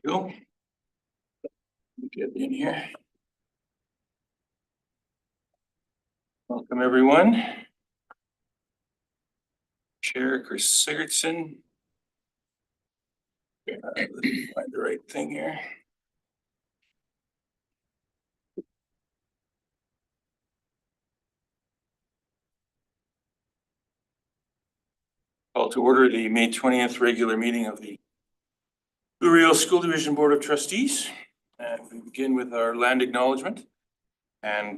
Go. Get in here. Welcome, everyone. Chair Chris Sigurdsson. Let me find the right thing here. Call to order the May 20th regular meeting of the Blue Rio School Division Board of Trustees. We begin with our land acknowledgement. And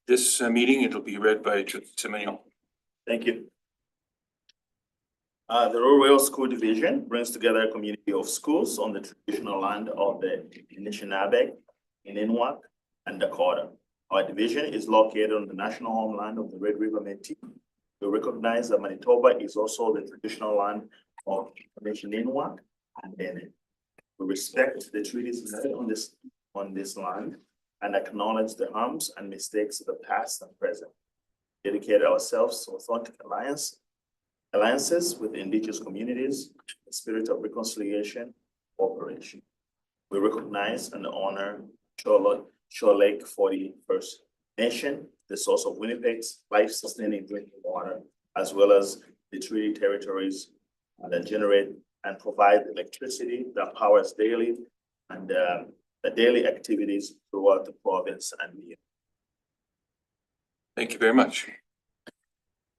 this meeting, it'll be read by Trustee Semignola. Thank you. The Rural School Division brings together a community of schools on the traditional land of the Anishinaabe, Innuit, and Dakota. Our division is located on the national homeland of the Red River Métis. We recognize that Manitoba is also the traditional land of the Inuit and Dene. We respect the treaties made on this land and acknowledge the harms and mistakes of the past and present. Dedicate ourselves to authentic alliances with Indigenous communities, the spirit of reconciliation, cooperation. We recognize and honor Shore Lake 41st Nation, the source of Winnipeg's life-sustaining drinking water, as well as the treaty territories that generate and provide electricity that powers daily and the daily activities throughout the province and beyond. Thank you very much.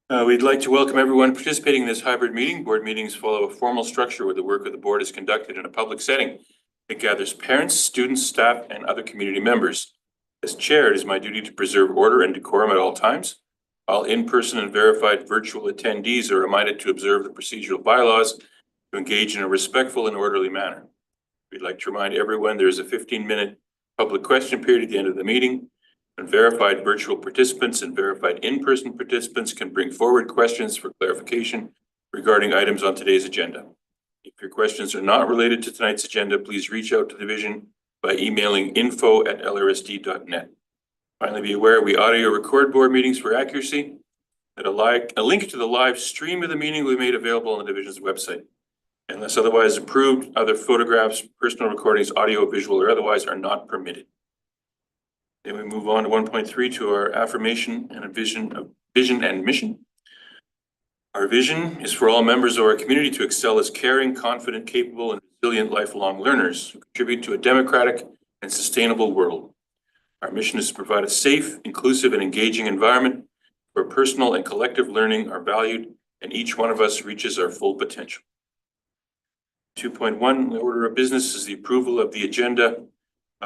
We'd like to welcome everyone participating in this hybrid meeting. Board meetings follow a formal structure where the work of the board is conducted in a public setting. It gathers parents, students, staff, and other community members. As chair, it is my duty to preserve order and decorum at all times. All in-person and verified virtual attendees are reminded to observe the procedural bylaws to engage in a respectful and orderly manner. We'd like to remind everyone there is a 15-minute public question period at the end of the meeting. And verified virtual participants and verified in-person participants can bring forward questions for clarification regarding items on today's agenda. If your questions are not related to tonight's agenda, please reach out to the division by emailing info@lrsd.net. Finally, be aware we audio record board meetings for accuracy. That a link to the live stream of the meeting will be made available on the division's website. Unless otherwise approved, other photographs, personal recordings, audio, visual, or otherwise are not permitted. Then we move on to 1.3 to our affirmation and a vision and mission. Our vision is for all members of our community to excel as caring, confident, capable, and resilient lifelong learners who contribute to a democratic and sustainable world. Our mission is to provide a safe, inclusive, and engaging environment where personal and collective learning are valued and each one of us reaches our full potential. 2.1, the order of business is the approval of the agenda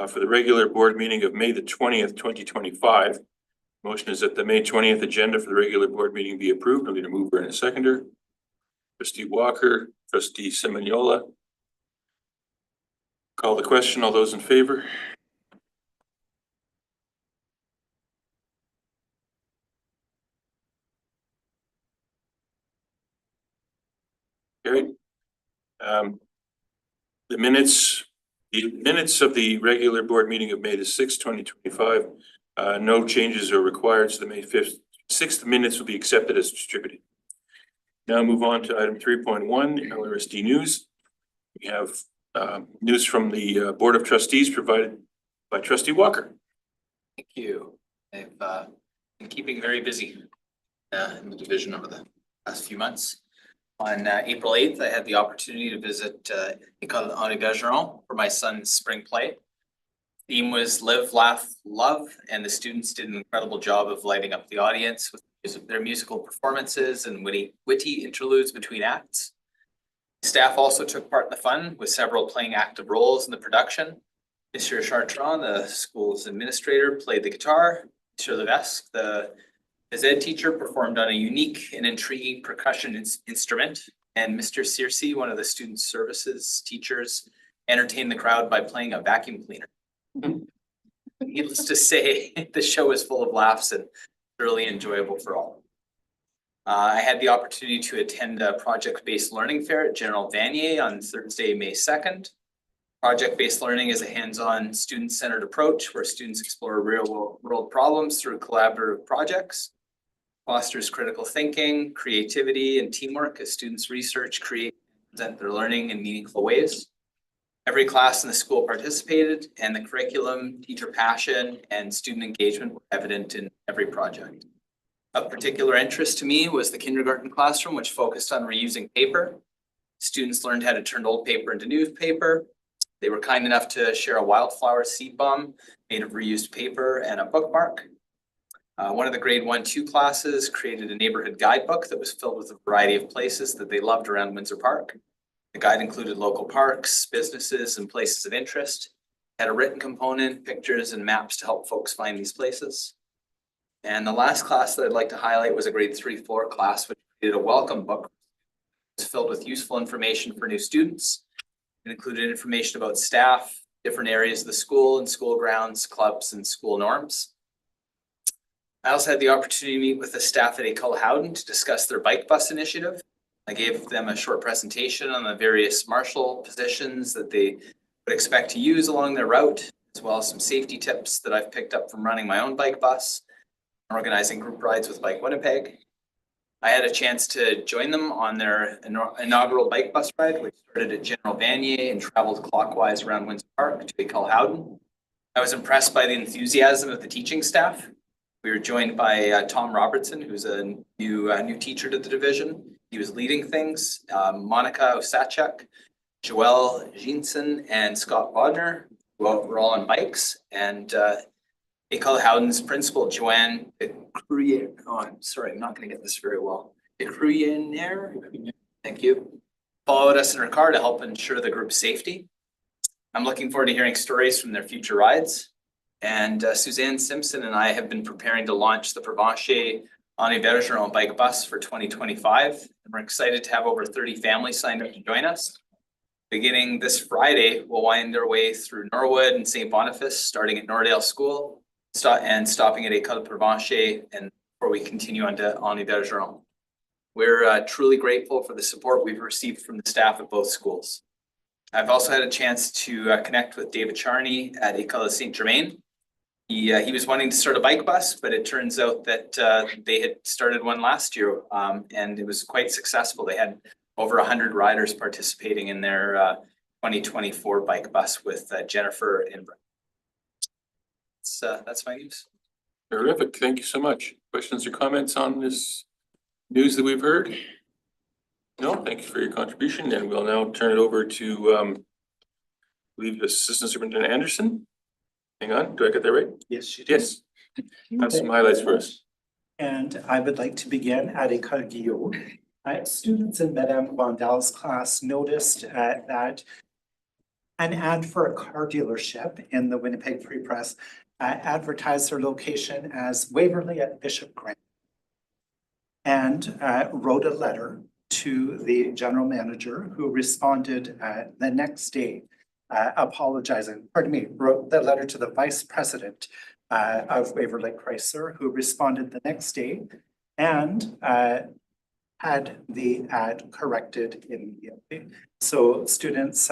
for the regular board meeting of May the 20th, 2025. Motion is that the May 20th agenda for the regular board meeting be approved. I'll need a mover and a seconder. Trustee Walker, Trustee Semignola. Call the question. All those in favor? Carried. The minutes of the regular board meeting of May the 6th, 2025, no changes are required, so the May 6th minutes will be accepted as distributed. Now move on to item 3.1, LRSD news. We have news from the Board of Trustees provided by Trustee Walker. Thank you. I've been keeping very busy in the division over the last few months. On April 8th, I had the opportunity to visit École Henri Bergeron for my son's spring play. Theme was Live, Laugh, Love, and the students did an incredible job of lighting up the audience with their musical performances and witty interludes between acts. Staff also took part in the fun, with several playing active roles in the production. Monsieur Chartrand, the school's administrator, played the guitar. Monsieur Levesque, the ed teacher, performed on a unique and intriguing percussion instrument. And Mr. Searcy, one of the student services teachers, entertained the crowd by playing a vacuum cleaner. Needless to say, the show was full of laughs and thoroughly enjoyable for all. I had the opportunity to attend a project-based learning fair at General Vanier on Thursday, May 2nd. Project-based learning is a hands-on, student-centered approach where students explore real-world problems through collaborative projects, fosters critical thinking, creativity, and teamwork as students research, create, present their learning in meaningful ways. Every class in the school participated, and the curriculum, teacher passion, and student engagement were evident in every project. Of particular interest to me was the kindergarten classroom, which focused on reusing paper. Students learned how to turn old paper into newspaper. They were kind enough to share a wildflower seed bomb made of reused paper and a bookmark. One of the grade 1-2 classes created a neighborhood guidebook that was filled with a variety of places that they loved around Windsor Park. The guide included local parks, businesses, and places of interest. It had a written component, pictures, and maps to help folks find these places. And the last class that I'd like to highlight was a grade 3-4 class, which created a welcome book. It's filled with useful information for new students. It included information about staff, different areas of the school and school grounds, clubs, and school norms. I also had the opportunity to meet with the staff at École Howden to discuss their bike bus initiative. I gave them a short presentation on the various marshal positions that they would expect to use along their route, as well as some safety tips that I've picked up from running my own bike bus, organizing group rides with Bike Winnipeg. I had a chance to join them on their inaugural bike bus ride, which started at General Vanier and traveled clockwise around Windsor Park to École Howden. I was impressed by the enthusiasm of the teaching staff. We were joined by Tom Robertson, who's a new teacher to the division. He was leading things. Monica Osachek, Joelle Jeanson, and Scott Bodner were all on bikes. And École Howden's principal, Joanne Cruyere. Oh, I'm sorry, I'm not going to get this very well. Cruyere, thank you. Followed us in her car to help ensure the group's safety. I'm looking forward to hearing stories from their future rides. And Suzanne Simpson and I have been preparing to launch the Provencher Henri Bergeron bike bus for 2025. And we're excited to have over 30 families signed up to join us. Beginning this Friday, we'll wind our way through Norwood and St. Boniface, starting at Nordale School and stopping at École Provencher, and before we continue on to Henri Bergeron. We're truly grateful for the support we've received from the staff at both schools. I've also had a chance to connect with David Charney at École Saint-Germain. He was wanting to start a bike bus, but it turns out that they had started one last year, and it was quite successful. They had over 100 riders participating in their 2024 bike bus with Jennifer and Brett. That's my news. Terrific. Thank you so much. Questions or comments on this news that we've heard? No, thank you for your contribution, and we'll now turn it over to I believe Assistant Superintendent Anderson. Hang on, do I get that right? Yes, you do. Yes. Have some highlights for us. And I would like to begin at École Guillaume. Students in Madame Vandal's class noticed that an ad for a car dealership in the Winnipeg Free Press advertised their location as Waverley at Bishop Grant, and wrote a letter to the general manager, who responded the next day wrote the letter to the vice president of Waverley Chrysler, who responded the next day and had the ad corrected immediately. So students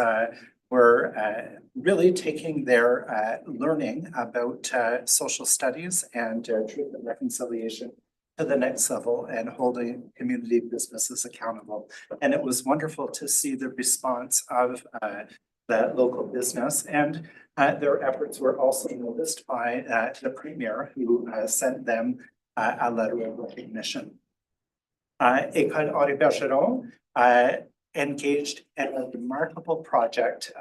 were really taking their learning about social studies and truth and reconciliation to the next level and holding community businesses accountable. And it was wonderful to see the response of the local business, and their efforts were also noticed by the premier, who sent them a letter of recognition. École Henri Bergeron engaged in a remarkable project.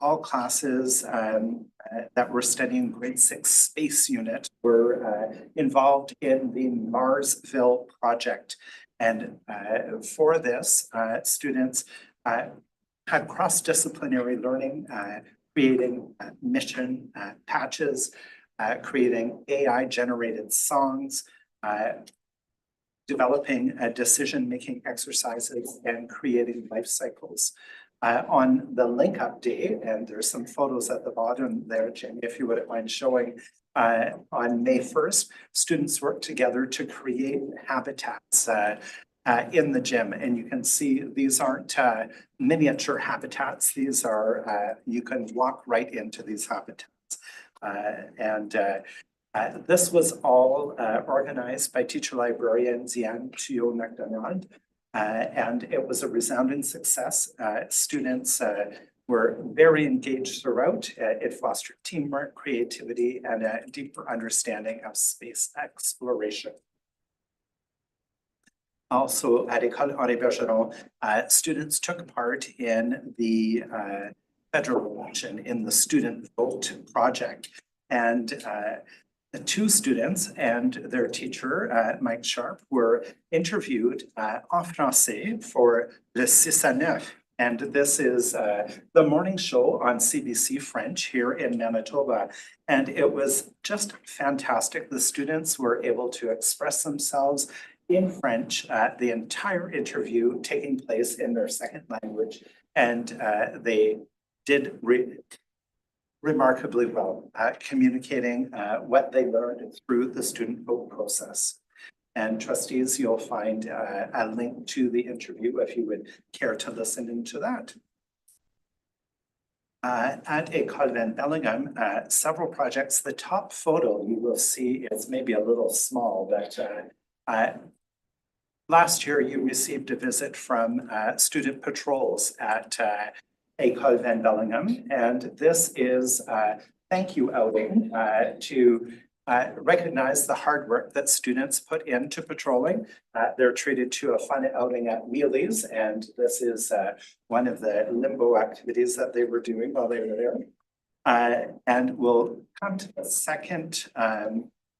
All classes that were studying grade 6 space unit were involved in the Marsville project. And for this, students had cross-disciplinary learning, creating mission patches, creating AI-generated songs, developing decision-making exercises, and creating life cycles. On the link up day, and there's some photos at the bottom there, Jamie, if you wouldn't mind showing, on May 1st, students worked together to create habitats in the gym. And you can see these aren't miniature habitats. These are, you can walk right into these habitats. This was all organized by teacher librarian Zian Tio McDonald. And it was a resounding success. Students were very engaged throughout. It fostered teamwork, creativity, and a deeper understanding of space exploration. Also at École Henri Bergeron, students took part in the federal election in the Student Vote project. And the two students and their teacher, Mike Sharp, were interviewed en français for Le 6 à 9. And this is the morning show on CBC French here in Manitoba. And it was just fantastic. The students were able to express themselves in French, the entire interview taking place in their second language. And they did remarkably well at communicating what they learned through the student vote process. And trustees, you'll find a link to the interview if you would care to listen into that. At École Van Bellingham, several projects. The top photo you will see is maybe a little small, but last year you received a visit from student patrols at École Van Bellingham, and this is a thank you outing to recognize the hard work that students put into patrolling. They're treated to a fun outing at Wheelies, and this is one of the limbo activities that they were doing while they were there. And we'll come to the second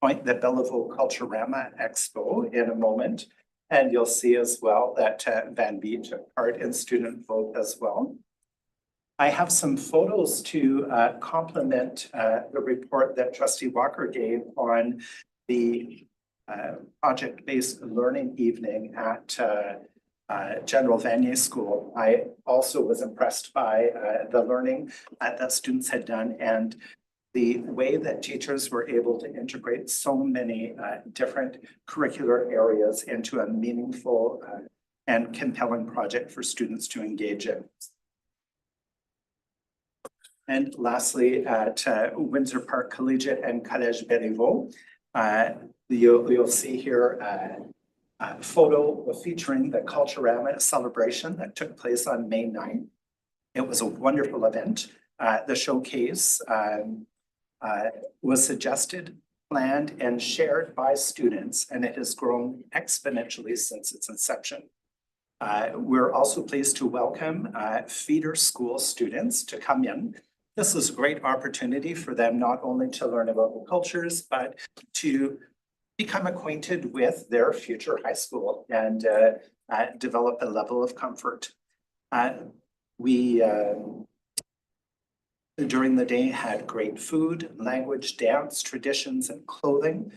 point, the Belleville Culturama Expo, in a moment. And you'll see as well that Van Bee took part in student vote as well. I have some photos to complement the report that Trustee Walker gave on the project-based learning evening at General Vanier School. I also was impressed by the learning that students had done and the way that teachers were able to integrate so many different curricular areas into a meaningful and compelling project for students to engage in. And lastly, at Windsor Park Collegiate and Collège Béliveau, you'll see here a photo featuring the Culturama celebration that took place on May 9th. It was a wonderful event. The showcase was suggested, planned, and shared by students, and it has grown exponentially since its inception. We're also pleased to welcome feeder school students to come in. This is a great opportunity for them not only to learn about the cultures, but to become acquainted with their future high school and develop a level of comfort. We during the day had great food, language, dance, traditions, and clothing.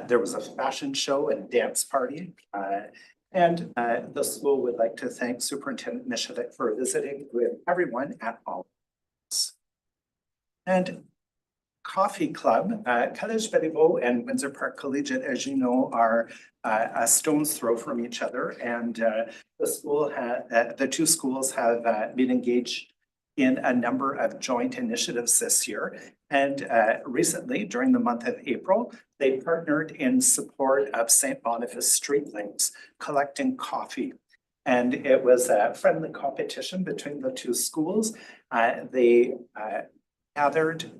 There was a fashion show and dance party. And the school would like to thank Superintendent Michelik for visiting with everyone at all. And Coffee Club, Collège Béliveau and Windsor Park Collegiate, as you know, are a stone's throw from each other. And the two schools have been engaged in a number of joint initiatives this year. And recently, during the month of April, they partnered in support of St. Boniface Street Links, collecting coffee. And it was a friendly competition between the two schools. They gathered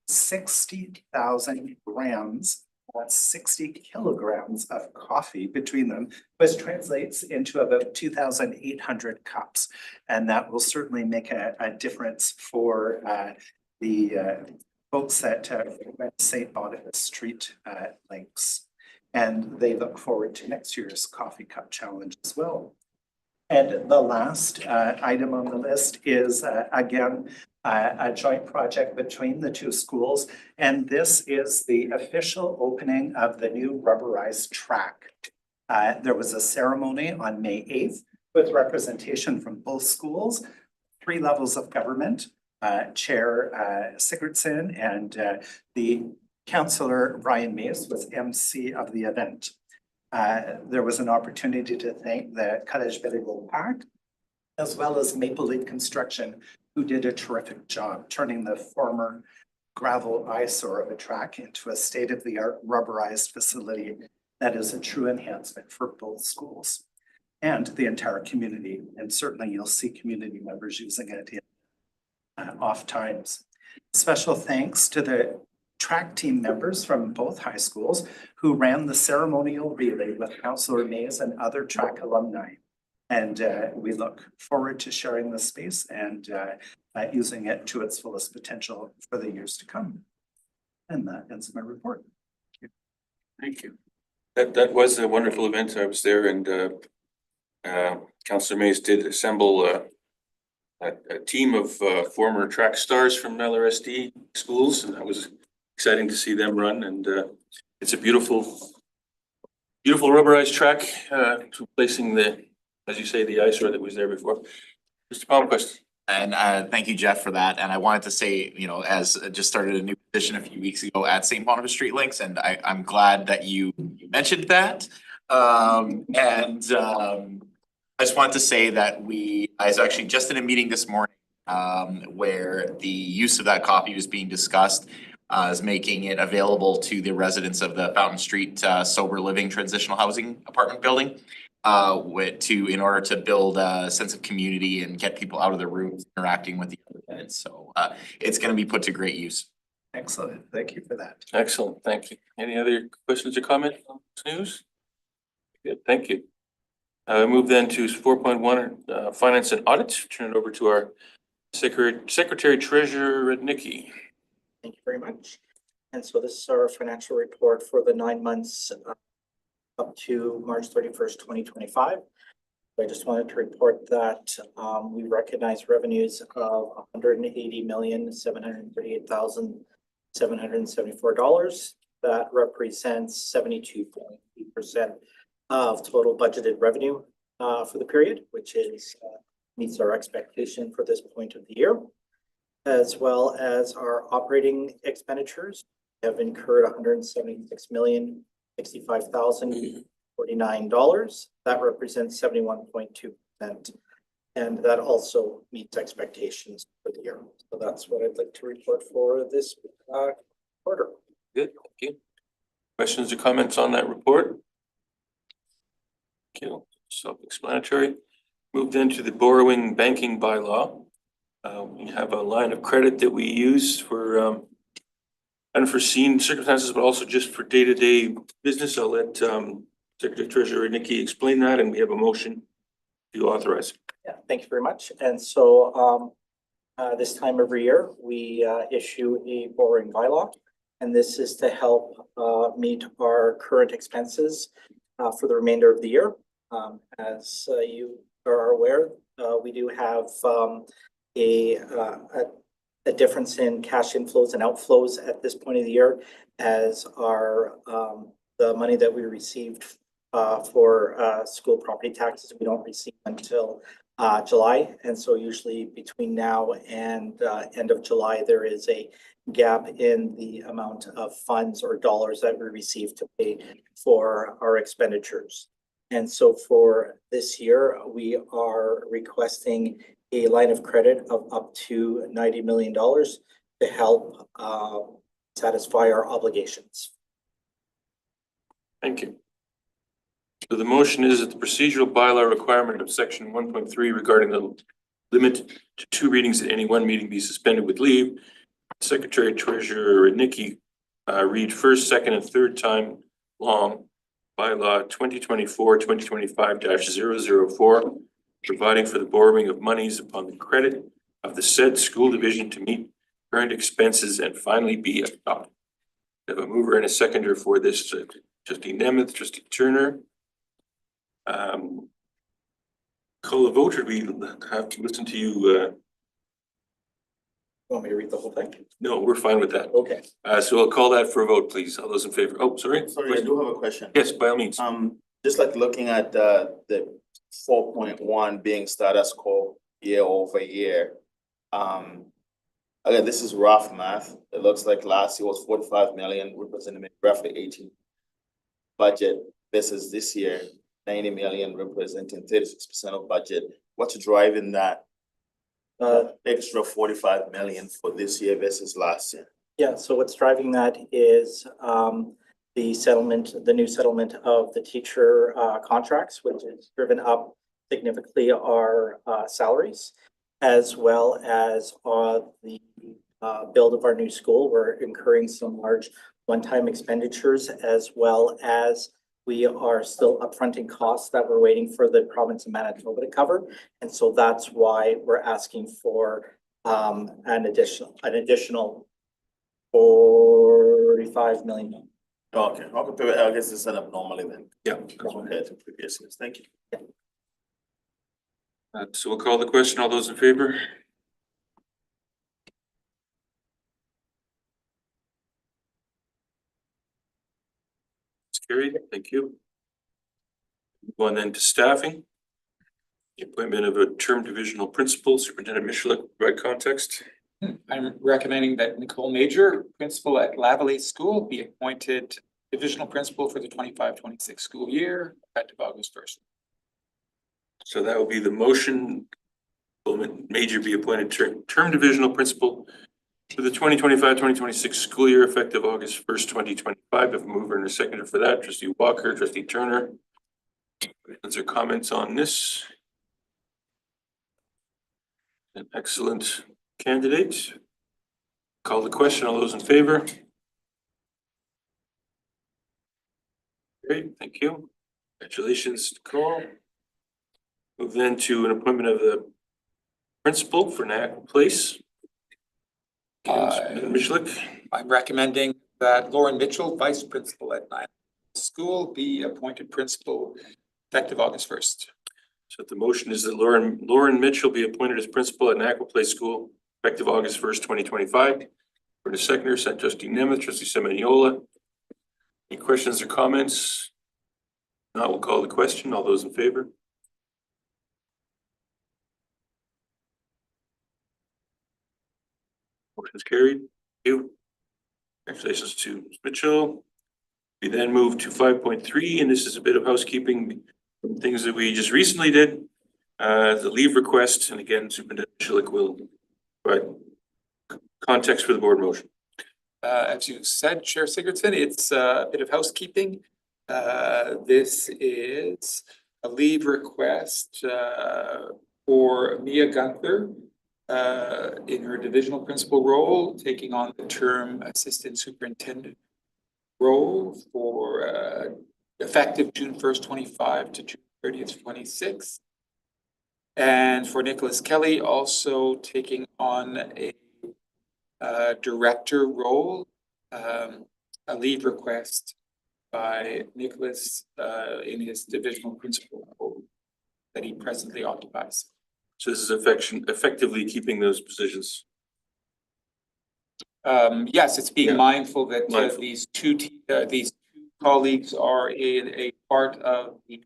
60,000 grams, that's 60 kilograms of coffee between them, which translates into about 2,800 cups. And that will certainly make a difference for the folks at St. Boniface Street Links. And they look forward to next year's Coffee Cup Challenge as well. And the last item on the list is, again, a joint project between the two schools. And this is the official opening of the new rubberized track. There was a ceremony on May 8th with representation from both schools, 3 levels of government, Chair Sigurdsson and the Councillor Brian Mace was MC of the event. There was an opportunity to thank the Collège Béliveau Park, as well as Maple Leaf Construction, who did a terrific job turning the former gravel eyesore of a track into a state-of-the-art rubberized facility that is a true enhancement for both schools. and the entire community. And certainly you'll see community members using it in off times. Special thanks to the track team members from both high schools who ran the ceremonial relay with Councillor Mays and other track alumni. And we look forward to sharing the space and using it to its fullest potential for the years to come. And that ends my report. Thank you. That was a wonderful event. I was there, and Councillor Mays did assemble a team of former track stars from LRSD schools, and that was exciting to see them run. And it's a beautiful rubberized track, replacing the, as you say, the eyesore that was there before. Mr. Palmquist. And thank you, Jeff, for that. And I wanted to say, you know, as just started a new position a few weeks ago at St. Boniface Street Links, and I'm glad that you mentioned that. I just wanted to say that I was actually just in a meeting this morning where the use of that copy was being discussed, is making it available to the residents of the Fountain Street Sober Living Transitional Housing Apartment Building. In order to build a sense of community and get people out of their rooms interacting with the other tenants. So it's going to be put to great use. Excellent. Thank you for that. Excellent, thank you. Any other questions or comments on this news? Good, thank you. Move then to 4.1, Finance and Audit. Turn it over to our Secretary Treasurer, Nikki. Thank you very much. And so this is our financial report for the 9 months up to March 31st, 2025. I just wanted to report that we recognize revenues of $180,738,774. That represents 72.8% of total budgeted revenue for the period, which is meets our expectation for this point of the year. As well as our operating expenditures have incurred $176,065,049. That represents 71.2%. And that also meets expectations for the year. So that's what I'd like to report for this quarter. Good, thank you. Questions or comments on that report? Okay, self-explanatory. Move then to the borrowing banking bylaw. We have a line of credit that we use for unforeseen circumstances, but also just for day-to-day business. I'll let Secretary Treasurer Nikki explain that, and we have a motion to authorize. Yeah, thank you very much. And so this time every year, we issue a borrowing bylaw, and this is to help meet our current expenses for the remainder of the year. As you are aware, we do have a difference in cash inflows and outflows at this point of the year, as our the money that we received for school property taxes, we don't receive until July. And so usually between now and end of July, there is a gap in the amount of funds or dollars that we receive to pay for our expenditures. And so for this year, we are requesting a line of credit of up to $90 million to help satisfy our obligations. Thank you. So the motion is that the procedural bylaw requirement of section 1.3 regarding the limit to 2 readings at any one meeting be suspended with leave. Secretary Treasurer Nikki read first, second, and third time long bylaw 2024-2025-004, providing for the borrowing of monies upon the credit of the said school division to meet current expenses and finally be adopted. I have a mover and a seconder for this. Trustee Nemeth, Trustee Turner. Call a vote, or we have to listen to you? Want me to read the whole thing? No, we're fine with that. Okay. So I'll call that for a vote, please. All those in favor? Oh, sorry. Sorry, I do have a question. Yes, by all means. Just like looking at the 4.1 being status quo year over year. Again, this is rough math. It looks like last year was 45 million, representing roughly 18 budget. Versus this year, 90 million, representing 36% of budget. What's driving that extra 45 million for this year versus last year? Yeah, so what's driving that is the new settlement of the teacher contracts, which has driven up significantly our salaries, as well as the build of our new school. We're incurring some large one-time expenditures, as well as we are still upfronting costs that we're waiting for the province of Manitoba to cover. And so that's why we're asking for an additional 45 million. Okay, I guess it's set up normally then. Yeah. Compared to previous years. Thank you. So we'll call the question. All those in favor? It's carried. Thank you. Move on then to staffing. The appointment of a term divisional principal, Superintendent Michalik, provide context. I'm recommending that Nicole Major, principal at Lavalley School, be appointed divisional principal for the 25-26 school year, effective August 1st. So that will be the motion. Major be appointed term divisional principal for the 2025-2026 school year, effective August 1st, 2025. If a mover and a seconder for that, Trustee Walker, Trustee Turner. Questions or comments on this? An excellent candidate. Call the question. All those in favor? Great, thank you. Congratulations, Nicole. Move then to an appointment of the principal for Niagara Place. Michalik, I'm recommending that Lauren Mitchell, vice principal at Niagara School, be appointed principal effective August 1st. so the motion is that Lauren Mitchell be appointed as principal at Niagara Place School effective August 1st, 2025. For the seconder, sent Trustee Nemeth, Trustee Semenyola. Any questions or comments? Not, we'll call the question. All those in favor? Motion is carried. Thank you. Congratulations to Ms. Mitchell. We then move to 5.3, and this is a bit of housekeeping from things that we just recently did. The leave request, and again, Superintendent Michalik will provide context for the board motion. As you said, Chair Sigurdson, it's a bit of housekeeping. This is a leave request for Mia Gunther in her divisional principal role, taking on the term assistant superintendent role for effective June 1st, 25 to June 30th, 26. And for Nicholas Kelly, also taking on a director role, a leave request by Nicholas in his divisional principal role that he presently occupies. So this is effectively keeping those positions. Yes, it's being Yeah. mindful that Mindful. these two colleagues are a part of the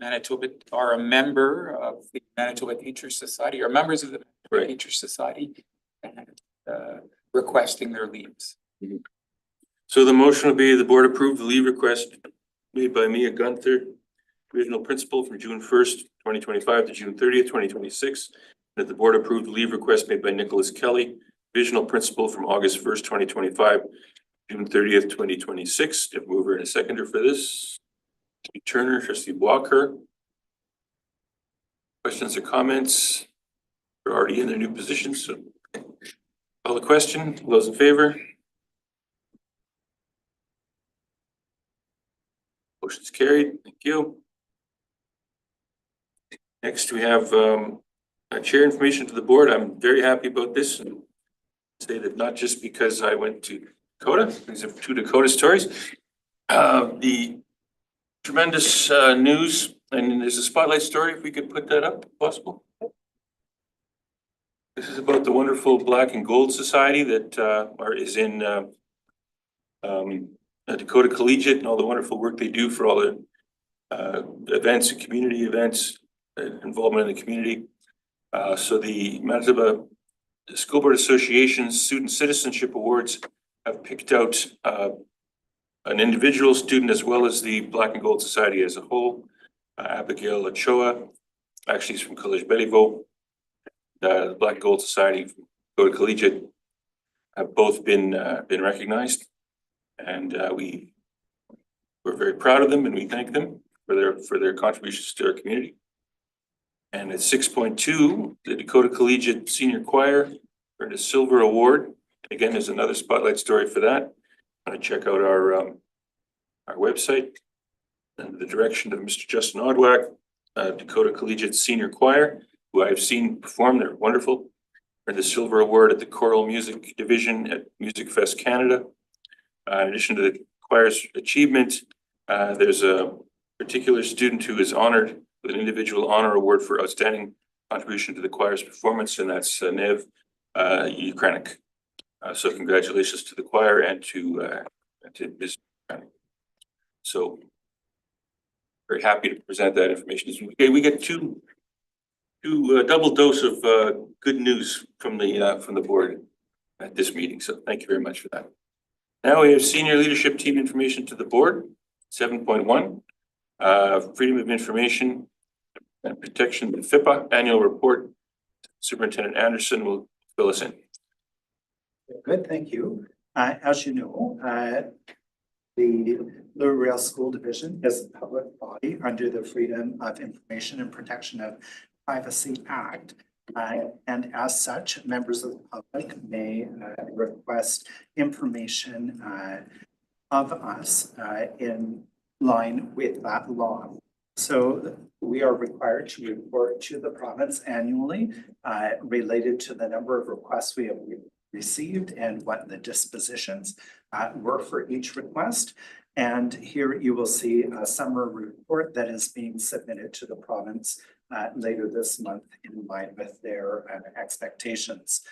Manitoba, are a member of the Manitoba Teachers Society, or members of the Manitoba Right. Teachers Society, and requesting their leaves. So the motion will be the board approve the leave request made by Mia Gunther, divisional principal from June 1st, 2025 to June 30th, 2026. That the board approve the leave request made by Nicholas Kelly, divisional principal from August 1st, 2025, June 30th, 2026. Do I have a mover and a seconder for this? Trustee Turner, Trustee Walker. Questions or comments? They're already in their new positions, so call the question. Those in favor? Motion's carried. Thank you. Next, we have chair information to the board. I'm very happy about this and say that not just because I went to Dakota, these are two Dakota stories. The tremendous news, and there's a spotlight story, if we could put that up, if possible. This is about the wonderful Black and Gold Society that is in Dakota Collegiate and all the wonderful work they do for all the events and community events, involvement in the community. So the Manitoba School Board Association Student Citizenship Awards have picked out an individual student as well as the Black and Gold Society as a whole. Abigail Ochoa, actually is from College Belleville. The Black and Gold Society from Dakota Collegiate have both been recognized. And we're very proud of them and we thank them for their contributions to our community. And at 6.2, the Dakota Collegiate Senior Choir earned a silver award. Again, there's another spotlight story for that. Check out our website. Under the direction of Mr. Justin Odwak, Dakota Collegiate Senior Choir, who I've seen perform, they're wonderful. Earned the silver award at the Choral Music Division at Music Fest Canada. In addition to the choir's achievement, there's a particular student who is honored with an individual honor award for outstanding contribution to the choir's performance, and that's Nev Ukranik. So congratulations to the choir and to Ms. Ukranik. So very happy to present that information. Okay, we get two double dose of good news from the board at this meeting. So thank you very much for that. Now we have senior leadership team information to the board. 7.1, freedom of information and protection, the FIPA annual report. Superintendent Anderson will fill us in. Good, thank you. As you know, the Louisville School Division is a public body under the Freedom of Information and Protection of Privacy Act. And as such, members of the public may request information of us in line with that law. So we are required to report to the province annually related to the number of requests we have received and what the dispositions were for each request. And here you will see a summary report that is being submitted to the province later this month in line with their expectations.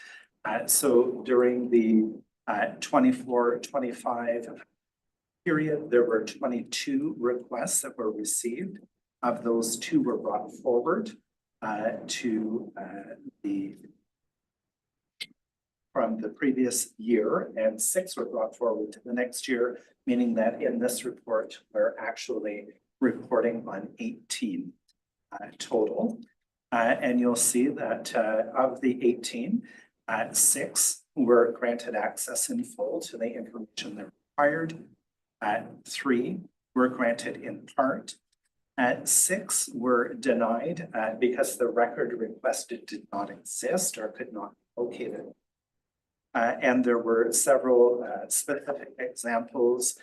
So during the 24-25 period, there were 22 requests that were received. Of those, 2 were brought forward from the previous year, and 6 were brought forward to the next year, meaning that in this report, we're actually reporting on 18 total. And you'll see that of the 18, 6 were granted access in full to the information that required. 3 were granted in part. 6 were denied because the record requested did not exist or could not be located. And there were several specific examples,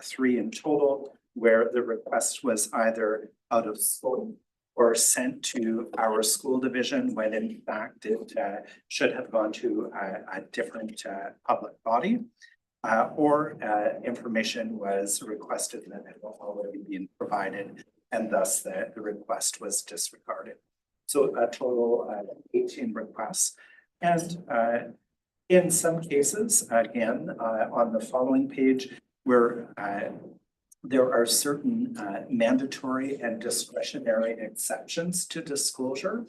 3 in total, where the request was either out of scope or sent to our school division when in fact it should have gone to a different public body, or information was requested that had already been provided, and thus the request was disregarded. So a total of 18 requests. And in some cases, again, on the following page, where there are certain mandatory and discretionary exceptions to disclosure,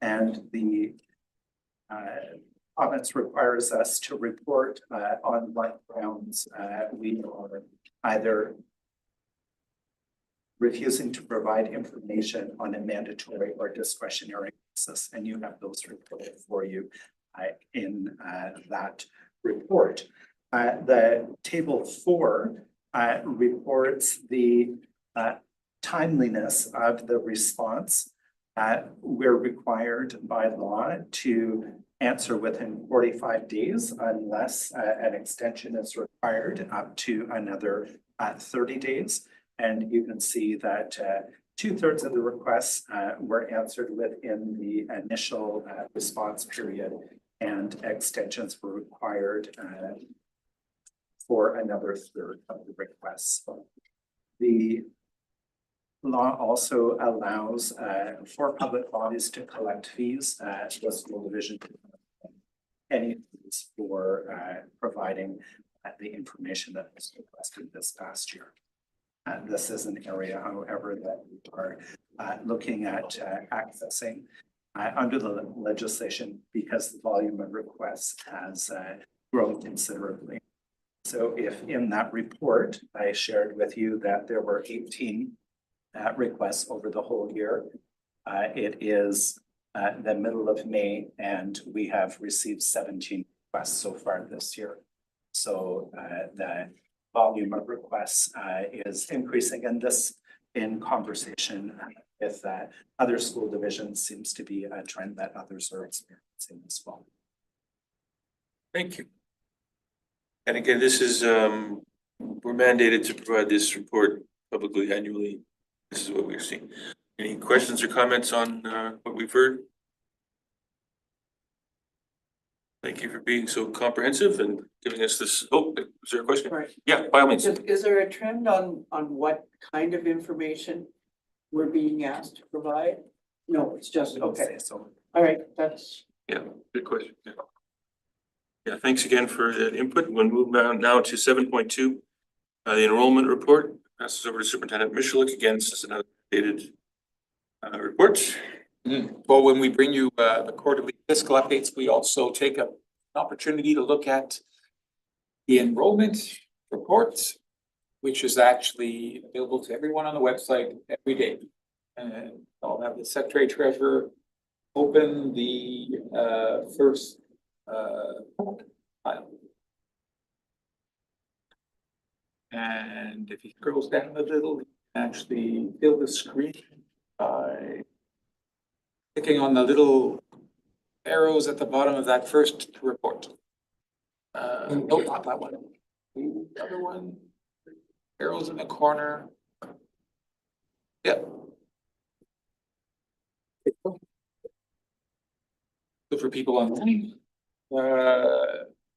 and the province requires us to report on what grounds we are either refusing to provide information on a mandatory or discretionary basis, and you have those reported for you in that report. The table 4 reports the timeliness of the response. We're required by law to answer within 45 days unless an extension is required up to another 30 days. And you can see that 2/3 of the requests were answered within the initial response period, and extensions were required for another 1/3 of the requests. The law also allows for public bodies to collect fees to the school division, any fees for providing the information that was requested this past year. This is an area, however, that we are looking at accessing under the legislation because the volume of requests has grown considerably. So if in that report, I shared with you that there were 18 requests over the whole year, it is the middle of May, and we have received 17 requests so far this year. So the volume of requests is increasing, and this in conversation with other school divisions seems to be a trend that others are experiencing as well. Thank you. And again, this is, we're mandated to provide this report publicly annually. This is what we're seeing. Any questions or comments on what we've heard? Thank you for being so comprehensive and giving us this. Oh, is there a question? Right. Yeah, by all means. Is there a trend on what kind of information we're being asked to provide? No, it's just, okay, So all right, that's. Yeah, good question. Yeah. Yeah, thanks again for that input. We'll move now to 7.2. The enrollment report passes over to Superintendent Michalik. Again, this is another dated report. Well, when we bring you the quarterly fiscal updates, we also take an opportunity to look at the enrollment report, which is actually available to everyone on the website every day. And I'll have the Secretary Treasurer open the first file. And if he scrolls down a little, you can actually fill the screen by clicking on the little arrows at the bottom of that first report. No, not that one. The other one, arrows in the corner. Yep. So for people online,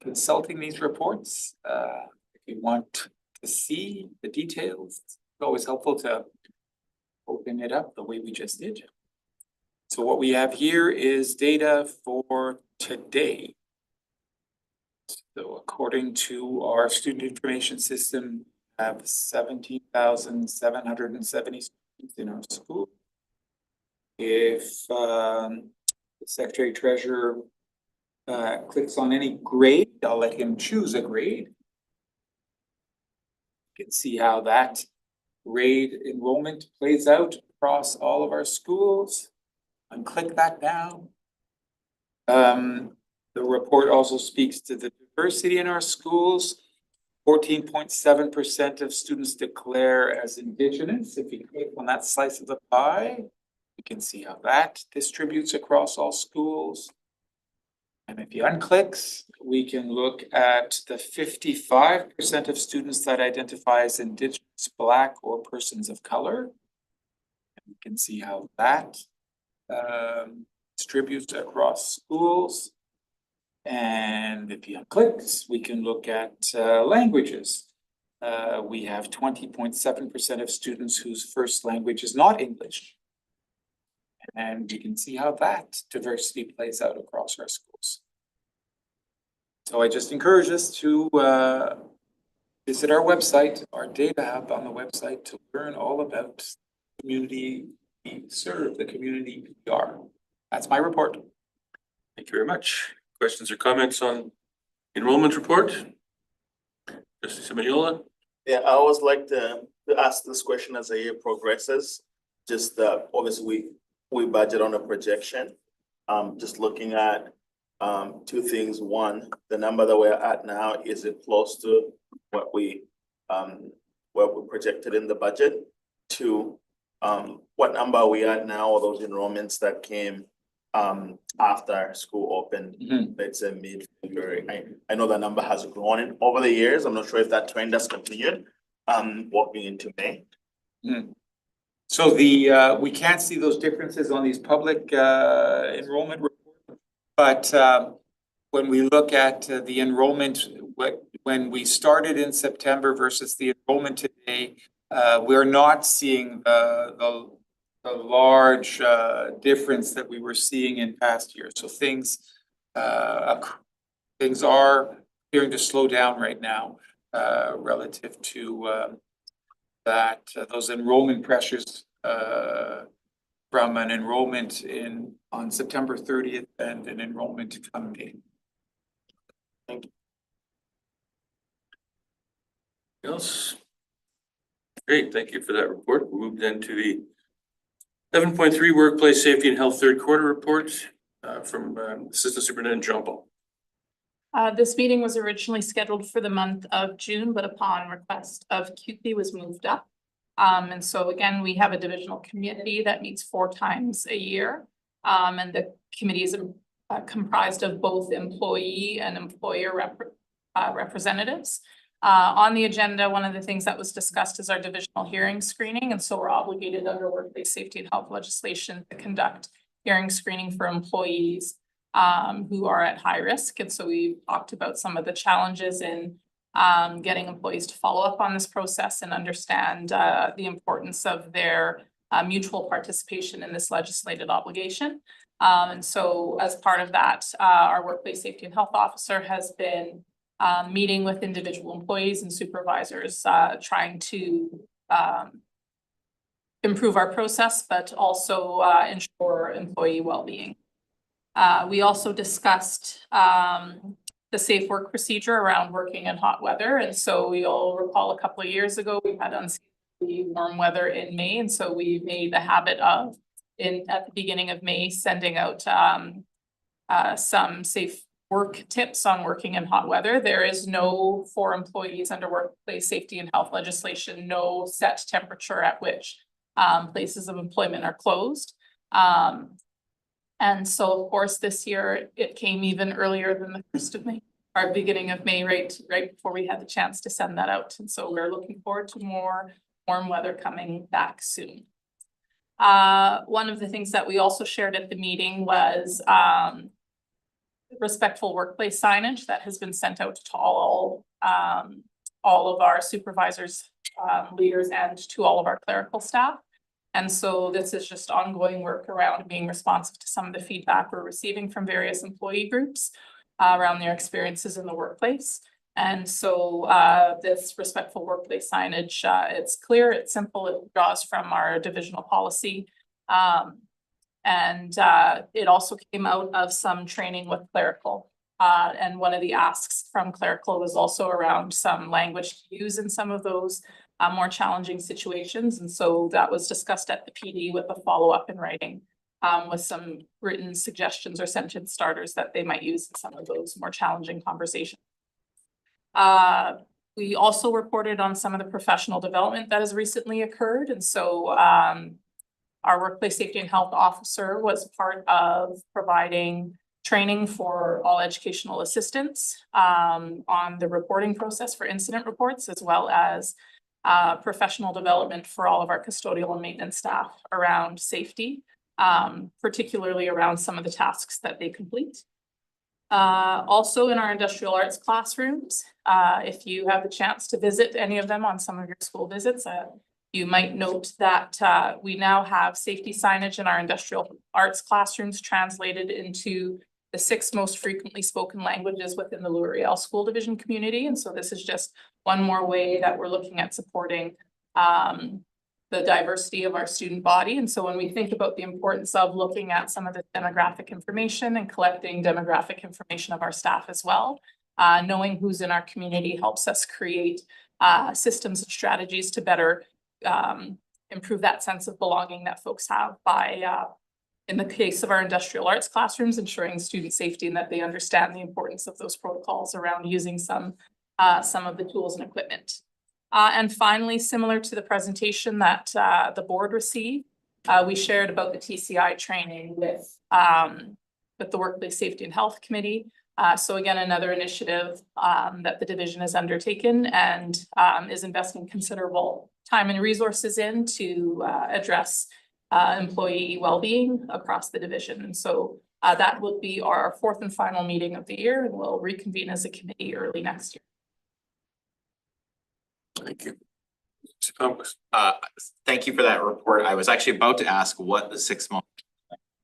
consulting these reports, if you want to see the details, it's always helpful to open it up the way we just did. So what we have here is data for today. So according to our student information system, we have 17,770 students in our school. If the Secretary Treasurer clicks on any grade, I'll let him choose a grade. You can see how that grade enrollment plays out across all of our schools. And click that down. The report also speaks to the diversity in our schools. 14.7% of students declare as Indigenous. If you click on that slice of the pie, you can see how that distributes across all schools. And if you unclick, we can look at the 55% of students that identify as Indigenous, Black, or persons of color. And you can see how that distributes across schools. And if you click, we can look at languages. We have 20.7% of students whose first language is not English. And you can see how that diversity plays out across our schools. So I just encourage us to visit our website, our data hub on the website, to learn all about the community we serve, the community we are. That's my report. Thank you very much. Questions or comments on enrollment report? Justice Simonyola? Yeah, I always like to ask this question as the year progresses. Just obviously we budget on a projection. Just looking at two things. One, the number that we're at now, is it close to what we projected in the budget? Two, what number are we at now, or those enrollments that came after school opened, let's say mid-February? I know that number has grown over the years. I'm not sure if that trend has continued walking into May. So we can't see those differences on these public enrollment reports, but when we look at the enrollment, when we started in September versus the enrollment today, we're not seeing the large difference that we were seeing in past years. So things are appearing to slow down right now relative to those enrollment pressures from an enrollment on September 30th and an enrollment coming. Thank you. Else? Great, thank you for that report. We'll move then to the 7.3 Workplace Safety and Health Third Quarter Report from Assistant Superintendent John Paul. This meeting was originally scheduled for the month of June, but upon request of CUPE was moved up. And so again, we have a divisional committee that meets 4 times a year. And the committee is comprised of both employee and employer representatives. On the agenda, one of the things that was discussed is our divisional hearing screening, and so we're obligated under workplace safety and health legislation to conduct hearing screening for employees who are at high risk. And so we talked about some of the challenges in getting employees to follow up on this process and understand the importance of their mutual participation in this legislated obligation. And so as part of that, our workplace safety and health officer has been meeting with individual employees and supervisors, trying to improve our process, but also ensure employee well-being. We also discussed the safe work procedure around working in hot weather. And so you'll recall a couple of years ago, we had unsafely warm weather in May. And so we made the habit of at the beginning of May, sending out some safe work tips on working in hot weather. There is no, for employees under workplace safety and health legislation, no set temperature at which places of employment are closed. And so of course, this year it came even earlier than the 1st of May, or beginning of May, right before we had the chance to send that out. And so we're looking forward to more warm weather coming back soon. One of the things that we also shared at the meeting was respectful workplace signage that has been sent out to all of our supervisors, leaders, and to all of our clerical staff. And so this is just ongoing work around being responsive to some of the feedback we're receiving from various employee groups around their experiences in the workplace. And so this respectful workplace signage, it's clear, it's simple, it draws from our divisional policy. And it also came out of some training with clerical. And one of the asks from clerical was also around some language to use in some of those more challenging situations. And so that was discussed at the PD with a follow-up in writing with some written suggestions or sentence starters that they might use in some of those more challenging conversations. We also reported on some of the professional development that has recently occurred. And so our workplace safety and health officer was part of providing training for all educational assistants on the reporting process for incident reports, as well as professional development for all of our custodial and maintenance staff around safety, particularly around some of the tasks that they complete. Also in our industrial arts classrooms, if you have the chance to visit any of them on some of your school visits, you might note that we now have safety signage in our industrial arts classrooms translated into the 6 most frequently spoken languages within the Louis-Riel School Division community. And so this is just one more way that we're looking at supporting the diversity of our student body. And so when we think about the importance of looking at some of the demographic information and collecting demographic information of our staff as well, knowing who's in our community helps us create systems and strategies to better improve that sense of belonging that folks have by, in the case of our industrial arts classrooms, ensuring student safety and that they understand the importance of those protocols around using some of the tools and equipment. And finally, similar to the presentation that the board received, we shared about the TCI training with the Workplace Safety and Health Committee. So again, another initiative that the division has undertaken and is investing considerable time and resources in to address employee well-being across the division. And so that will be our 4th and final meeting of the year, and we'll reconvene as a committee early next year. Thank you. Thank you for that report. I was actually about to ask what the 6 months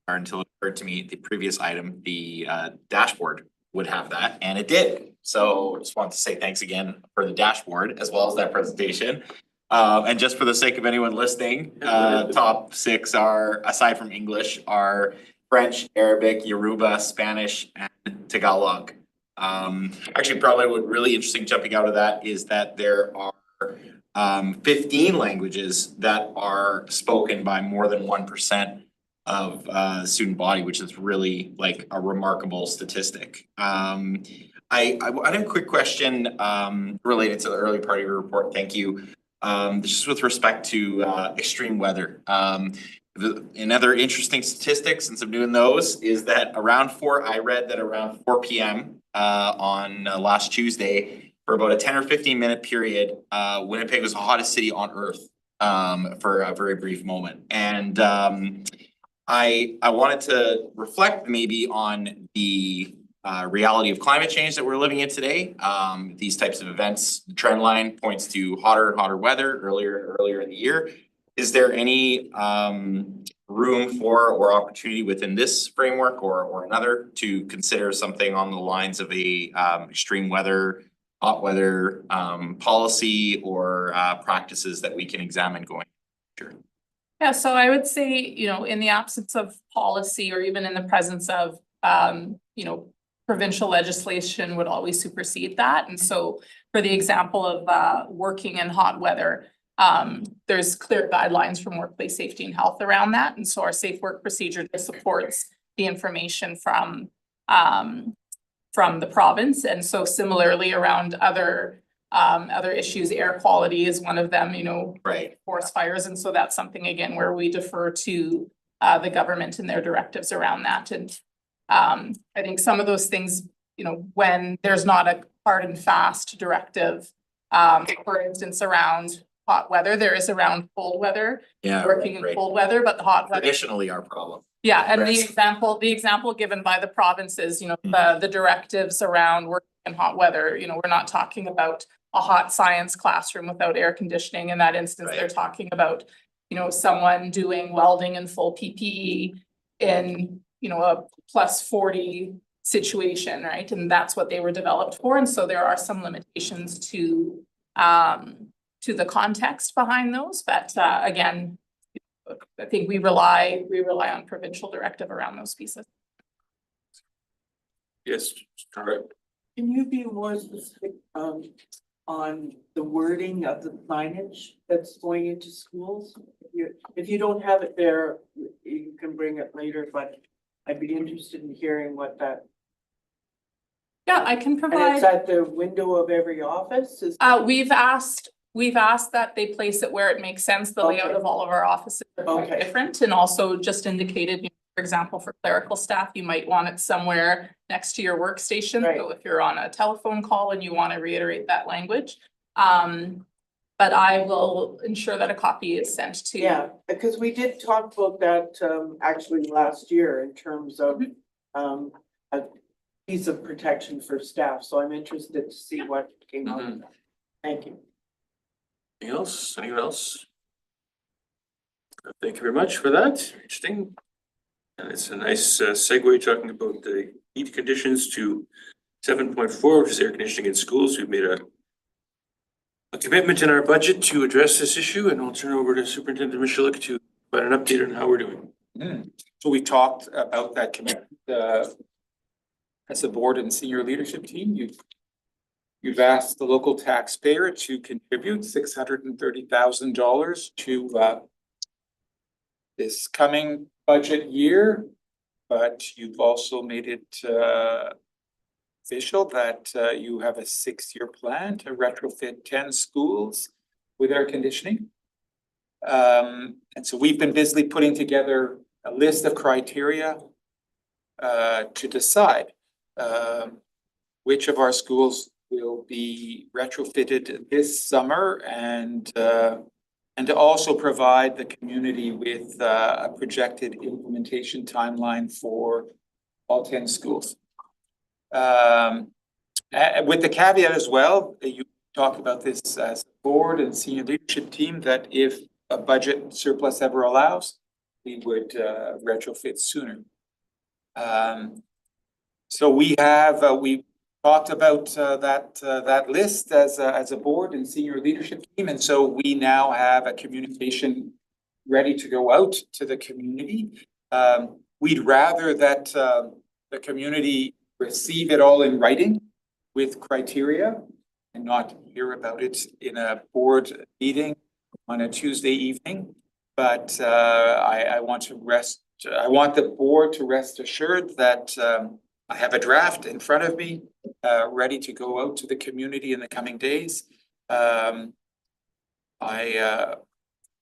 are until it occurred to me the previous item, the dashboard would have that, and it did. So just want to say thanks again for the dashboard as well as that presentation. And just for the sake of anyone listening, top 6 are, aside from English, are French, Arabic, Yoruba, Spanish, and Tagalog. Actually, probably what really interesting jumping out of that is that there are 15 languages that are spoken by more than 1% of the student body, which is really like a remarkable statistic. I had a quick question related to the early part of your report. Thank you. just with respect to extreme weather. Another interesting statistic, since I'm doing those, is that I read that around 4 p.m. On last Tuesday, for about a 10 or 15 minute period, Winnipeg was the hottest city on earth for a very brief moment. And I wanted to reflect maybe on the reality of climate change that we're living in today. These types of events, the trend line points to hotter and hotter weather earlier in the year. Is there any room for or opportunity within this framework or another to consider something on the lines of a extreme weather, hot weather policy or practices that we can examine going forward? Yeah, so I would say, you know, in the absence of policy or even in the presence of, you know, provincial legislation would always supersede that. And so for the example of working in hot weather, there's clear guidelines from workplace safety and health around that. And so our safe work procedure just supports the information from the province. And so similarly around other issues, air quality is one of them, you know, Right. forest fires. And so that's something, again, where we defer to the government and their directives around that. And I think some of those things, you know, when there's not a hard and fast directive, for instance, around hot weather, there is around cold weather, Yeah. working in right. cold weather, but the hot weather. Traditionally our problem. Yeah, and Right. the example given by the provinces, you know, the directives around working in hot weather, you know, we're not talking about a hot science classroom without air conditioning. In that instance, they're Right. talking about, you know, someone doing welding in full PPE in, you know, a +40 situation, right? And that's what they were developed for. And so there are some limitations to the context behind those, but again, I think we rely on provincial directive around those pieces. Yes, correct. Can you be more specific, on the wording of the signage that's going into schools? If you don't have it there, you can bring it later, but I'd be interested in hearing what that, Yeah, I can and provide. it's at the window of every office, is? We've asked that they place it where it makes sense. The layout Okay. of all of our offices are quite Okay. different, and also just indicated, you know, for example, for clerical staff, you might want it somewhere next to your workstation. Right. So if you're on a telephone call and you want to reiterate that language. But I will ensure that a copy is sent to. Yeah, because we did talk about that, actually last year in terms of, a piece of protection for staff, so I'm interested to see what came out of that. Thank you. Anything else? Anyone else? Thank you very much for that. Interesting. And it's a nice segue talking about the heat conditions to 7.4, which is air conditioning in schools. We've made a commitment in our budget to address this issue, and I'll turn over to Superintendent Michalik to provide an update on how we're doing. So we talked about that commitment, as a board and senior leadership team. You've asked the local taxpayer to contribute $630,000 to this coming budget year, but you've also made it official that you have a 6-year plan to retrofit 10 schools with air conditioning. And so we've been busily putting together a list of criteria to decide which of our schools will be retrofitted this summer, and to also provide the community with a projected implementation timeline for all 10 schools. With the caveat as well, that you talked about this as a board and senior leadership team, that if a budget surplus ever allows, we would retrofit sooner. So we talked about that list as a board and senior leadership team, and so we now have a communication ready to go out to the community. We'd rather that the community receive it all in writing with criteria and not hear about it in a board meeting on a Tuesday evening. But I want the board to rest assured that I have a draft in front of me, ready to go out to the community in the coming days.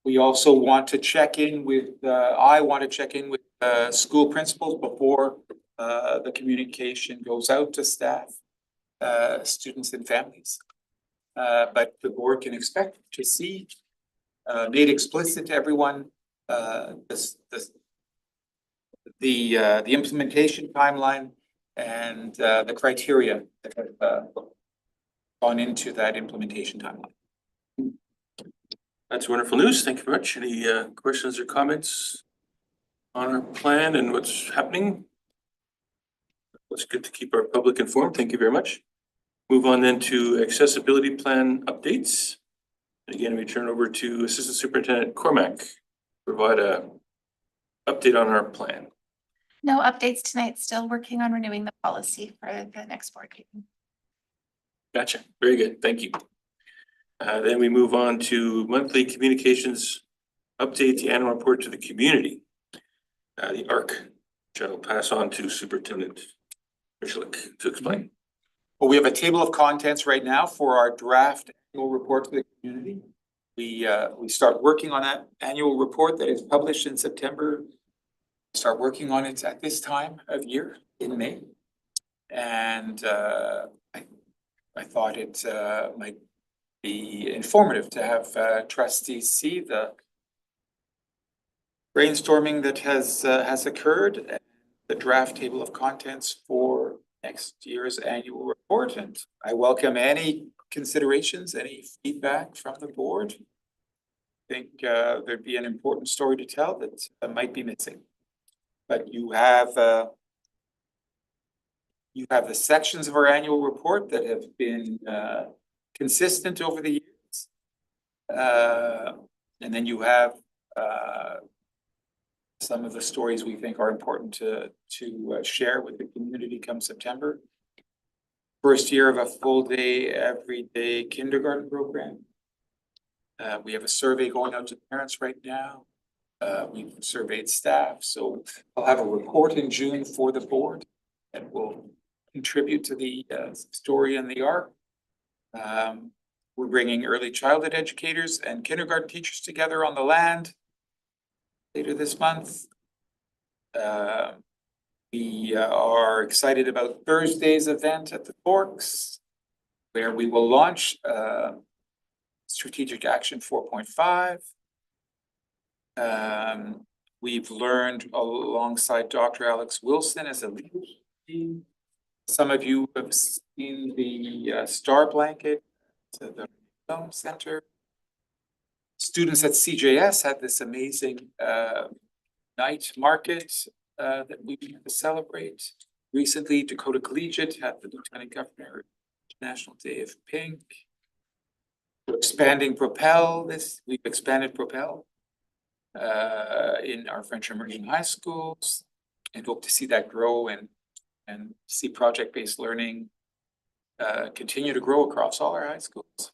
We also want to check in with, I want to check in with school principals before the communication goes out to staff, students and families. But the board can expect to see made explicit to everyone the implementation timeline and the criteria that have gone into that implementation timeline. That's wonderful news. Thank you very much. Any questions or comments on our plan and what's happening? It's good to keep our public informed. Thank you very much. Move on then to accessibility plan updates. And again, we turn over to Assistant Superintendent Cormack to provide a update on our plan. No updates tonight, still working on renewing the policy for the next board meeting. Gotcha. Very good. Thank you. Then we move on to monthly communications update, the annual report to the community. The ARC, which I'll pass on to Superintendent Michalik to explain. Well, we have a table of contents right now for our draft annual report to the community. We start working on that annual report that is published in September. Start working on it at this time of year in May. And I thought it might be informative to have trustees see the brainstorming that has occurred, and the draft table of contents for next year's annual report. And I welcome any considerations, any feedback from the board. I think there'd be an important story to tell that might be missing. But you have the sections of our annual report that have been consistent over the years. And then you have some of the stories we think are important to share with the community come September. First year of a full day, everyday kindergarten program. We have a survey going out to parents right now. We've surveyed staff, so I'll have a report in June for the board that will contribute to the story and the ARC. We're bringing early childhood educators and kindergarten teachers together on the land later this month. We are excited about Thursday's event at the Forks, where we will launch Strategic Action 4.5. We've learned alongside Dr. Alex Wilson as a leader team. Some of you have seen the Star Blanket to the Film Center. Students at CJS had this amazing night market that we need to celebrate. Recently, Dakota Collegiate had the Lieutenant Governor National Day of Pink. We're expanding Propel. We've expanded Propel in our French immersion high schools, and hope to see that grow and see project-based learning continue to grow across all our high schools.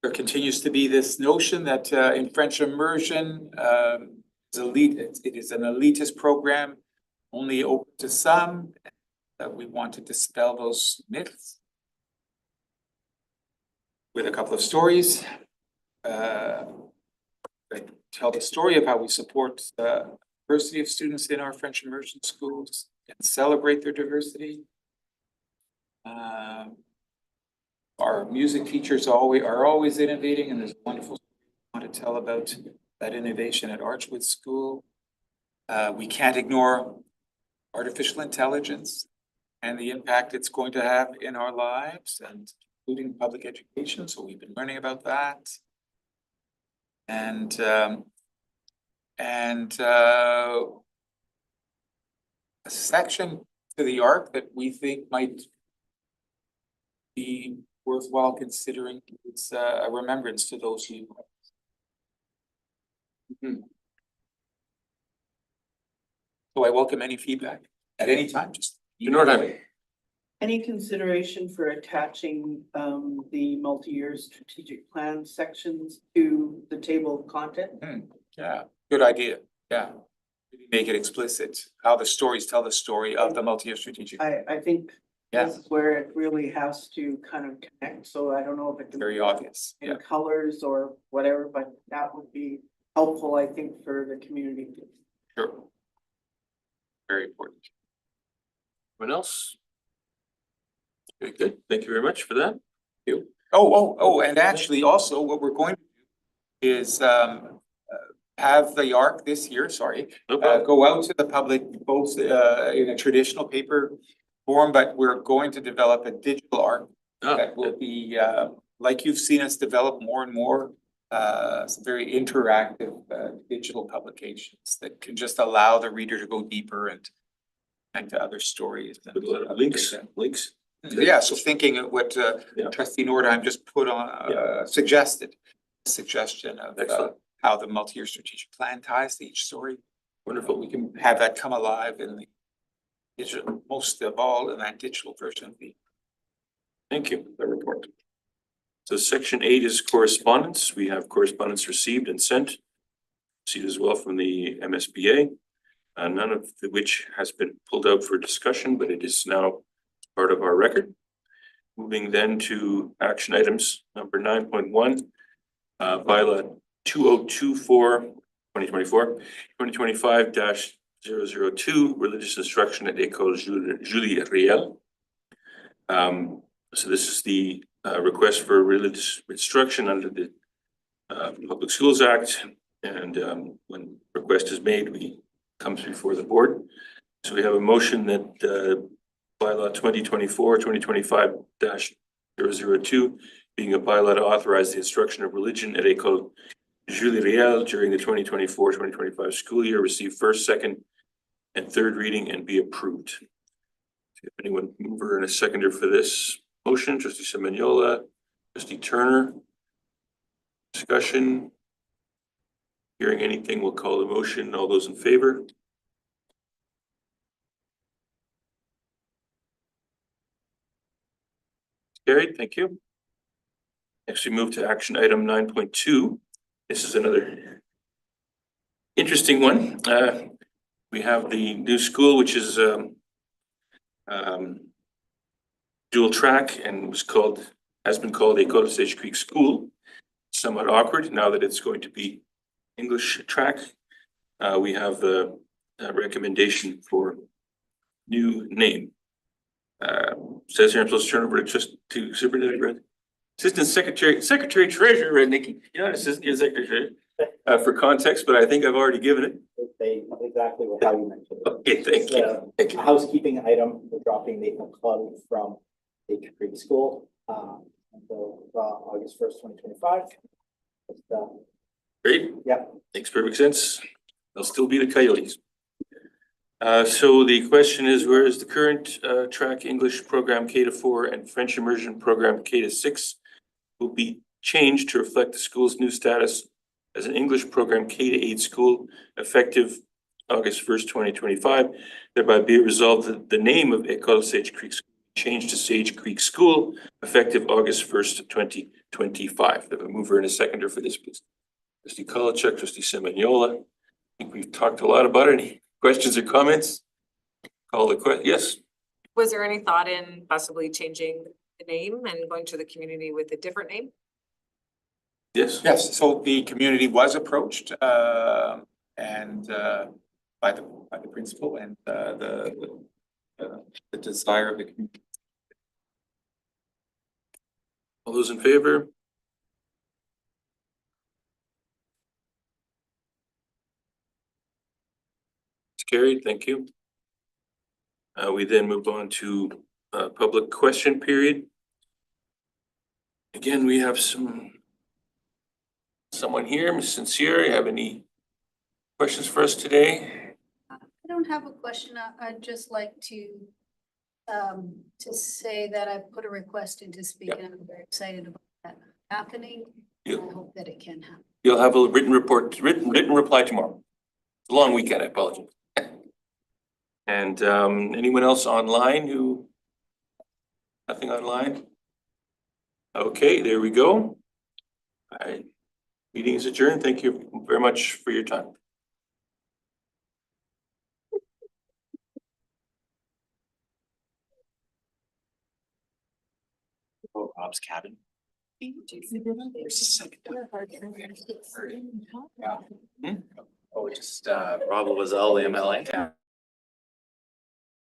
There continues to be this notion that in French immersion, it is an elitist program, only open to some. We want to dispel those myths with a couple of stories. I tell the story of how we support diversity of students in our French immersion schools and celebrate their diversity. Our music teachers are always innovating, and there's a wonderful story I want to tell about that innovation at Archwood School. We can't ignore artificial intelligence and the impact it's going to have in our lives, and including public education. So we've been learning about that. And a section to the ARC that we think might be worthwhile considering. It's a remembrance to those who. So I welcome any feedback at any time. Just Any consideration for attaching the multi-year strategic plan sections to the table of content? Yeah, good idea. Yeah. Make it explicit how the stories tell the story of the multi-year strategic. I think Yeah. This is where it really has to kind of connect, so I don't know if it can. Very obvious. In colors or whatever, but that would be helpful, I think, for the community. Sure. Very important. Anyone else? Very good. Thank you very much for that. And actually also what we're going to do is have the ARC this year, No problem. go out to the public both in a traditional paper form, but we're going to develop a digital ARC that will be like you've seen us develop more and more some very interactive digital publications that can just allow the reader to go deeper and to other stories. With a lot of links. Yeah, so thinking of what Yeah. trustee Nordheim just put on suggested. Suggestion of Excellent. how the multi-year strategic plan ties to each story. Wonderful. We can have that come alive in the digital, most of all in that digital version of the. Thank you for the report. So section 8 is correspondence. We have correspondence received and sent. Received as well from the MSBA. None of which has been pulled out for discussion, but it is now part of our record. Moving then to action items, number 9.1, bylaw 2024, 2025-002, religious instruction at École Julie Riel. So this is the request for religious instruction under the Public Schools Act. And when request is made, we comes before the board. So we have a motion that bylaw 2024-2025-002 being a bylaw to authorize the instruction of religion at École Julie Riel during the 2024-2025 school year receive first, second, and third reading and be approved. If anyone mover and a seconder for this motion, trustee Semignola, trustee Turner. Discussion. Hearing anything, we'll call the motion. All those in favor? Carried, thank you. Next, we move to action item 9.2. This is another interesting one. We have the new school, which is dual track and has been called École Sage Creek School. Somewhat awkward now that it's going to be English track. We have a recommendation for new name. Says here I'm supposed to turn over to Superintendent Brett. Assistant Secretary Treasurer, Nikki, you're not Assistant Secretary for context, but I think I've already given it. They exactly how you mentioned it. Okay, thank you. Thank A you. housekeeping item, we're dropping Nathan Club from Sage Creek School until August 1st, 2025. Great. Yeah. Makes perfect sense. They'll still be the Coyotes. So the question is, where is the current track English program K-4 and French immersion program K-6 will be changed to reflect the school's new status as an English program K-8 school effective August 1st, 2025. Thereby be it resolved that the name of École Sage Creek School be changed to Sage Creek School effective August 1st, 2025. We have a mover and a seconder for this, please. Trustee Kolachuk, trustee Semignola. I think we've talked a lot about it. Any questions or comments? Call the question. Yes. Was there any thought in possibly changing the name and going to the community with a different name? Yes. Yes, so the community was approached and by the principal and the desire of the community. All those in favor? It's carried. Thank you. We then move on to public question period. Again, we have someone here, Ms. Sincere. You have any questions for us today? I don't have a question. I'd just like to say that I put a request in to speak, and I'm very excited about that happening. Yeah. I hope that it can happen. You'll have a written reply tomorrow. It's a long weekend, I apologize. And anyone else online who? Nothing online? Okay, there we go. All right. Meeting is adjourned. Thank you very much for your time. Oh, Rob's cabin. There's a second. Oh, just Rob was all the MLA.